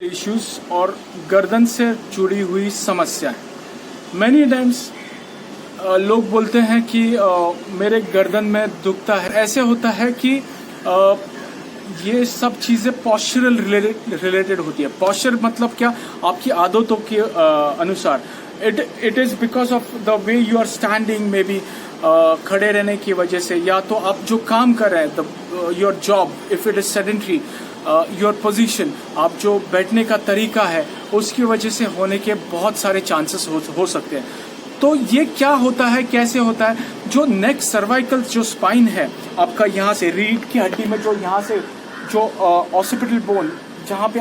Issues और गर्दन से जुड़ी हुई समस्या। मैनी टाइम्स लोग बोलते हैं कि मेरे गर्दन में दुखता है। ऐसे होता है कि ये सब चीज़ें पॉस्चरल रिलेटेड होती है। पॉस्चर मतलब क्या? आपकी आदतों के अनुसार। It is because of the way you are standing, maybe खड़े रहने की वजह से, या तो आप जो काम कर रहे हैं, your job, if it is sedentary, your position, आप जो बैठने का तरीका है, उसकी वजह से होने के बहुत सारे चांसेस हो सकते हैं। तो ये क्या होता है, कैसे होता है? जो नेक सर्वाइकल जो स्पाइन है आपका, यहाँ से रीढ़ की हड्डी में जो यहाँ से जो ऑसिपिटल बोन, जहाँ पे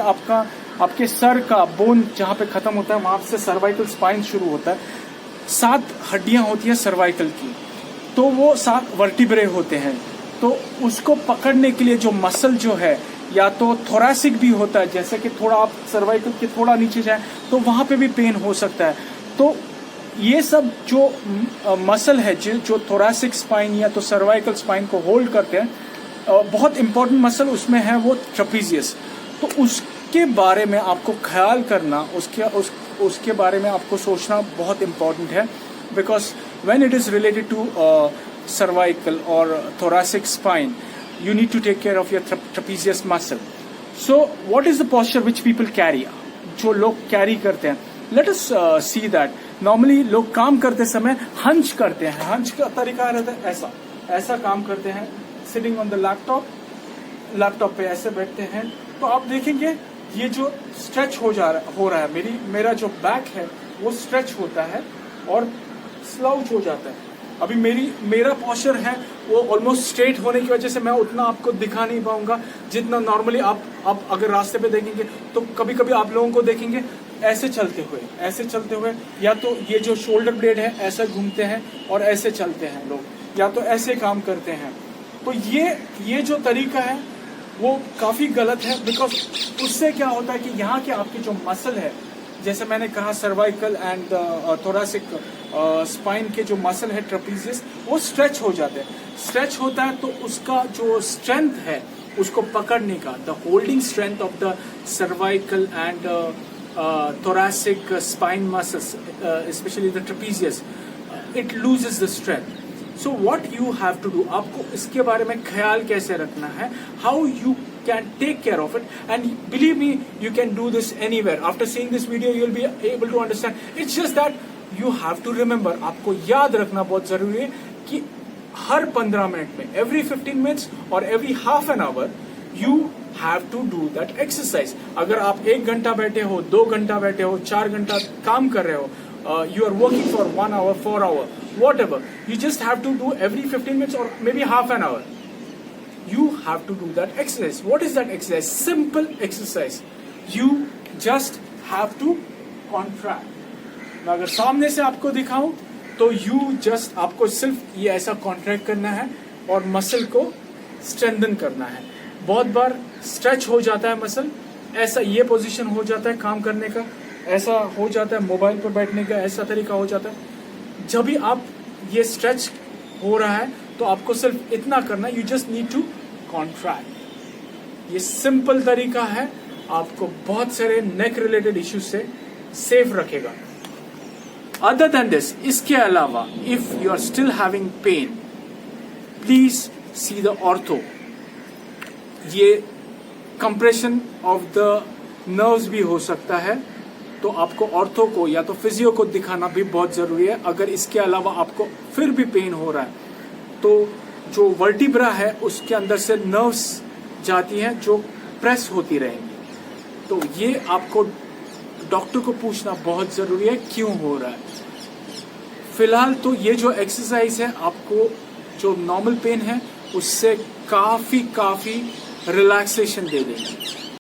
आपके सर का बोन जहाँ पे खत्म होता है, वहां से सर्वाइकल स्पाइन शुरू होता है। 7 हड्डियां होती है सर्वाइकल की, तो वो 7 वर्टिब्रे होते हैं। तो उसको पकड़ने के लिए जो मसल जो है, या तो थोरैसिक भी होता है, जैसे कि थोड़ा आप सर्वाइकल के थोड़ा नीचे जाए तो वहां पे भी पेन हो सकता है। तो ये सब जो मसल है जो थोरैसिक स्पाइन या तो सर्वाइकल स्पाइन को होल्ड करते हैं, बहुत इंपॉर्टेंट मसल उसमें है वो ट्रेपीजियस। तो उसके बारे में आपको ख्याल करना, उसके बारे में आपको सोचना बहुत इंपॉर्टेंट है। Because when it is related to cervical और thoracic spine, you need to take care of your trapezius muscle. So what is the posture which people carry? जो लोग कैरी करते हैं, let us see that. Normally लोग काम करते समय hunch करते हैं। हंच का तरीका रहता है ऐसा काम करते हैं, सिटिंग ऑन द लैपटॉप पे ऐसे बैठते हैं। तो आप देखेंगे ये जो स्ट्रेच हो रहा है, मेरा जो बैक है वो स्ट्रेच होता है और स्लाउच हो जाता है। अभी मेरा पोस्चर है वो ऑलमोस्ट स्ट्रेट होने की वजह से मैं उतना आपको दिखा नहीं पाऊंगा जितना नॉर्मली आप अगर रास्ते पे देखेंगे तो कभी आप लोगों को देखेंगे ऐसे चलते हुए, या तो ये जो शोल्डर ब्लेड है ऐसे घूमते हैं और ऐसे चलते हैं लोग, या तो ऐसे काम करते हैं। तो ये जो तरीका है वो काफी गलत है। बिकॉज उससे क्या होता है कि यहाँ के आपके जो मसल है, जैसे मैंने कहा सर्वाइकल एंड थोरैसिक स्पाइन के जो मसल है ट्रेपीजियस, वो स्ट्रेच हो जाते हैं। स्ट्रेच होता है तो उसका जो स्ट्रेंथ है उसको पकड़ने का, the holding strength of the cervical and thoracic spine muscles, especially the trapezius, it loses the strength. So what you have to do, आपको इसके बारे में ख्याल कैसे रखना है, how you can take care of it, and believe me, you can do this anywhere. After seeing this video, you will be able to understand. It's just that you have to remember, आपको याद रखना बहुत जरूरी है कि हर 15 minute में, every 15 minutes और every half an hour, you have to do that exercise. अगर आप 1 घंटा बैठे हो, 2 घंटा बैठे हो, 4 घंटा काम कर रहे हो, you are working for 1 hour, 4 hour, whatever, you just have to do every 15 minutes or maybe half an hour. You have to do that exercise. What is that exercise? Simple exercise. You just have to contract. मैं अगर सामने से आपको दिखाऊं तो आपको सिर्फ ये ऐसा कॉन्ट्रैक्ट करना है और मसल को स्ट्रेंथन करना है। बहुत बार स्ट्रेच हो जाता है मसल, ऐसा ये पोजीशन हो जाता है काम करने का, ऐसा हो जाता है मोबाइल पर बैठने का, ऐसा तरीका हो जाता है। जब भी आप ये स्ट्रेच हो रहा है तो आपको सिर्फ इतना करना, you just need to contract. ये सिंपल तरीका है, आपको बहुत सारे नेक रिलेटेड इश्यूज से सेफ रखेगा। अदर देन दिस, इसके अलावा if you are still having pain, please see the ortho. ये कंप्रेशन ऑफ द नर्व्स भी हो सकता है, तो आपको ऑर्थो को या तो फिजियो को दिखाना भी बहुत जरूरी है। अगर इसके अलावा आपको फिर भी पेन हो रहा है तो जो वर्टिब्रा है उसके अंदर से नर्व्स जाती हैं जो प्रेस होती रहेंगी। तो ये आपको डॉक्टर को पूछना बहुत जरूरी है क्यों हो रहा है। फिलहाल तो ये जो एक्सरसाइज है आपको जो नॉर्मल पेन है उससे काफी रिलैक्सेशन दे देगी।